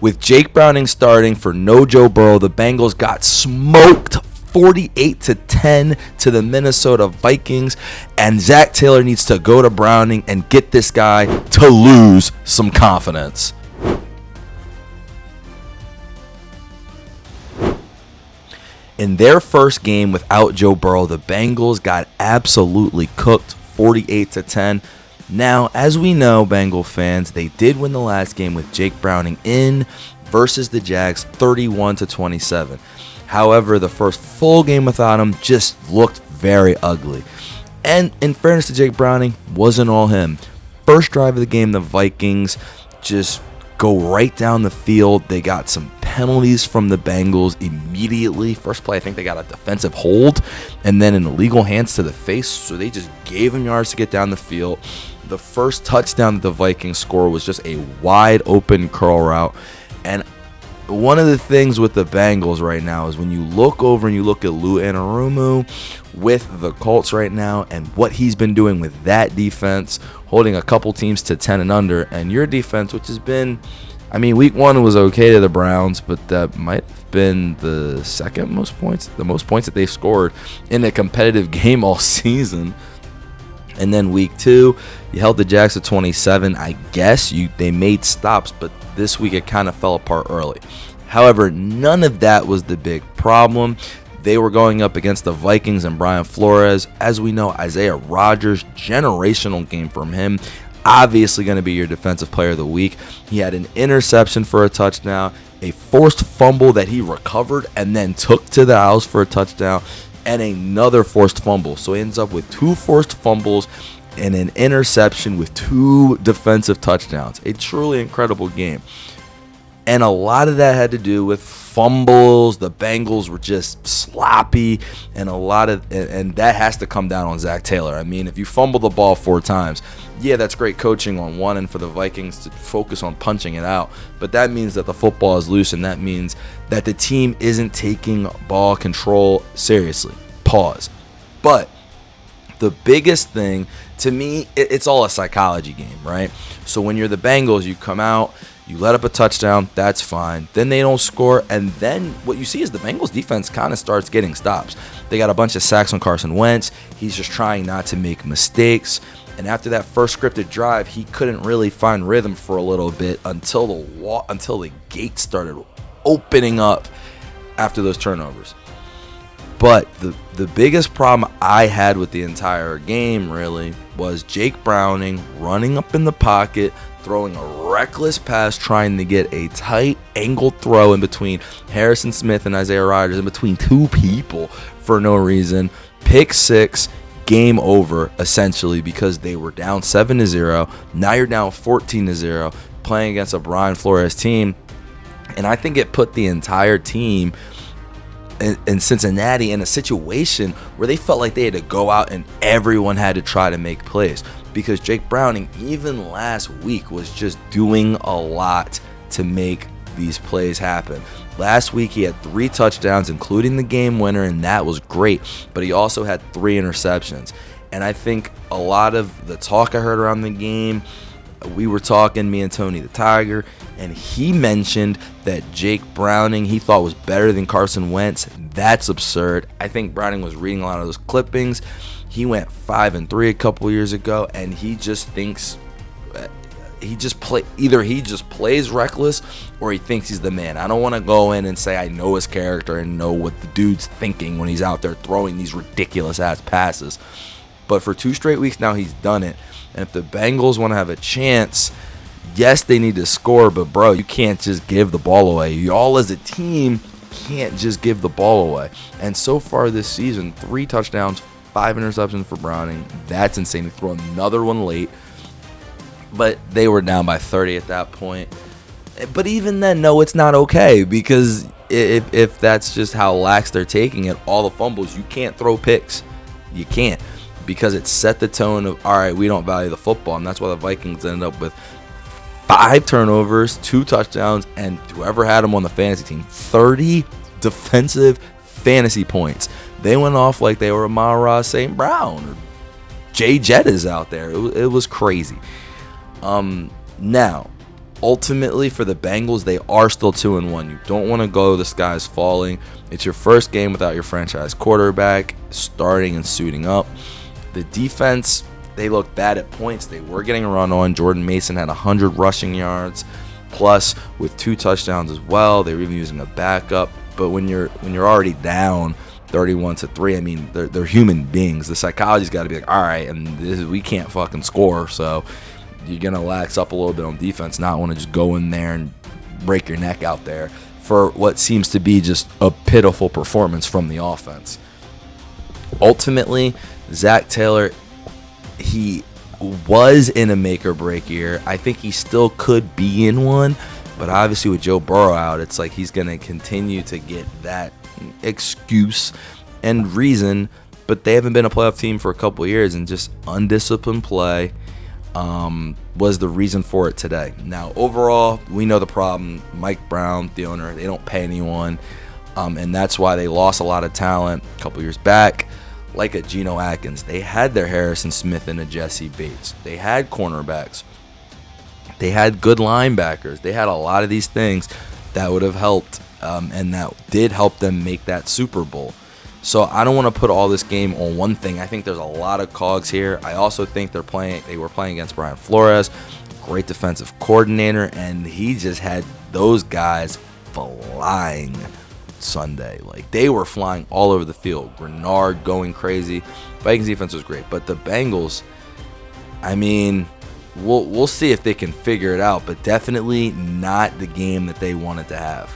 With Jake Browning starting for no Joe Burrow, the Bengals got smoked 48-10 to the Minnesota Vikings, and Zach Taylor needs to go to Browning and get this guy to lose some confidence. In their first game without Joe Burrow, the Bengals got absolutely cooked 48-10. Now, as we know, Bengal fans, they did win the last game with Jake Browning in versus the Jags 31-27. However, the first full game without him just looked very ugly. And in fairness to Jake Browning, wasn't all him. First drive of the game, the Vikings just go right down the field. They got some penalties from the Bengals immediately. First play, I think they got a defensive hold and then an illegal hands to the face. So they just gave him yards to get down the field. The first touchdown that the Vikings scored was just a wide open curl route. And one of the things with the Bengals right now is when you look over and you look at Lou Anarumo with the Colts right now and what he's been doing with that defense, holding a couple teams to 10 and under, and your defense, which has been, I mean, week one was okay to the Browns, but that might have been the second most points, the most points that they've scored in a competitive game all season. And then week two, you held the Jags to 27. I guess they made stops, but this week it kind of fell apart early. However, none of that was the big problem. They were going up against the Vikings and Brian Flores. As we know, Isaiah Rodgers, generational game from him. Obviously going to be your defensive player of the week. He had an interception for a touchdown, a forced fumble that he recovered and then took to the house for a touchdown, and another forced fumble. So he ends up with 2 forced fumbles and an interception with 2 defensive touchdowns. A truly incredible game. And a lot of that had to do with fumbles. The Bengals were just sloppy, and and that has to come down on Zach Taylor. I mean, if you fumble the ball 4 times, yeah, that's great coaching on one end for the Vikings to focus on punching it out. But that means that the football is loose, and that means that the team isn't taking ball control seriously. Pause. But the biggest thing, to me, it's all a psychology game, right? So when you're the Bengals, you come out, you let up a touchdown, that's fine. Then they don't score, and then what you see is the Bengals defense kind of starts getting stops. They got a bunch of sacks on Carson Wentz. He's just trying not to make mistakes. And after that first scripted drive, he couldn't really find rhythm for a little bit until the gate started opening up after those turnovers. But the biggest problem I had with the entire game really was Jake Browning running up in the pocket, throwing a reckless pass, trying to get a tight angled throw in between Harrison Smith and Isaiah Rodgers, in between 2 people for no reason. Pick 6, game over essentially, because they were down 7-0. Now you're down 14-0, playing against a Brian Flores team. And I think it put the entire team in Cincinnati in a situation where they felt like they had to go out and everyone had to try to make plays, because Jake Browning, even last week, was just doing a lot to make these plays happen. Last week he had 3 touchdowns, including the game winner, and that was great, but he also had 3 interceptions. And I think a lot of the talk I heard around the game, we were talking, me and Tony the Tiger, and he mentioned that Jake Browning he thought was better than Carson Wentz. That's absurd. I think Browning was reading a lot of those clippings. He went 5-3 a couple years ago, and he just thinks he just plays reckless, or he thinks he's the man. I don't want to go in and say I know his character and know what the dude's thinking when he's out there throwing these ridiculous ass passes. But for 2 straight weeks now, he's done it. And if the Bengals want to have a chance, yes, they need to score, but bro, you can't just give the ball away. Y'all as a team can't just give the ball away. And so far this season, 3 touchdowns, 5 interceptions for Browning. That's insane. They throw another one late, but they were down by 30 at that point. But even then, no, it's not okay, because if that's just how lax they're taking it, all the fumbles, you can't throw picks. You can't, because it set the tone of, all right, we don't value the football, and that's why the Vikings ended up with 5 turnovers, 2 touchdowns, and whoever had them on the fantasy team, 30 defensive fantasy points. They went off like they were Amon-Ra St. Brown or Jay Jett is out there. It was crazy. Now, Ultimately, for the Bengals, they are still 2-1. You don't want to go the sky's falling. It's your first game without your franchise quarterback starting and suiting up. The defense, they look bad at points. They were getting run on. Jordan Mason had 100 rushing yards, plus with 2 touchdowns as well. They were even using a backup. But when you're already down 31-3, I mean, they're human beings. The psychology's got to be like, all right, and we can't fucking score, so you're going to lax up a little bit on defense, not want to just go in there and break your neck out there for what seems to be just a pitiful performance from the offense. Ultimately, Zach Taylor, he was in a make-or-break year. I think he still could be in one, but obviously with Joe Burrow out, it's like he's going to continue to get that excuse and reason, but they haven't been a playoff team for a couple of years, and just undisciplined play was the reason for it today. Now, overall, we know the problem. Mike Brown, the owner, they don't pay anyone, and that's why they lost a lot of talent a couple years back, like a Geno Atkins. They had their Harrison Smith and a Jesse Bates. They had cornerbacks. They had good linebackers. They had a lot of these things that would have helped, and that did help them make that Super Bowl. So I don't want to put all this game on one thing. I think there's a lot of cogs here. I also think they were playing against Brian Flores, great defensive coordinator, and he just had those guys flying Sunday. Like, they were flying all over the field. Grenard going crazy. Vikings defense was great, but the Bengals, I mean, we'll see if they can figure it out, but definitely not the game that they wanted to have.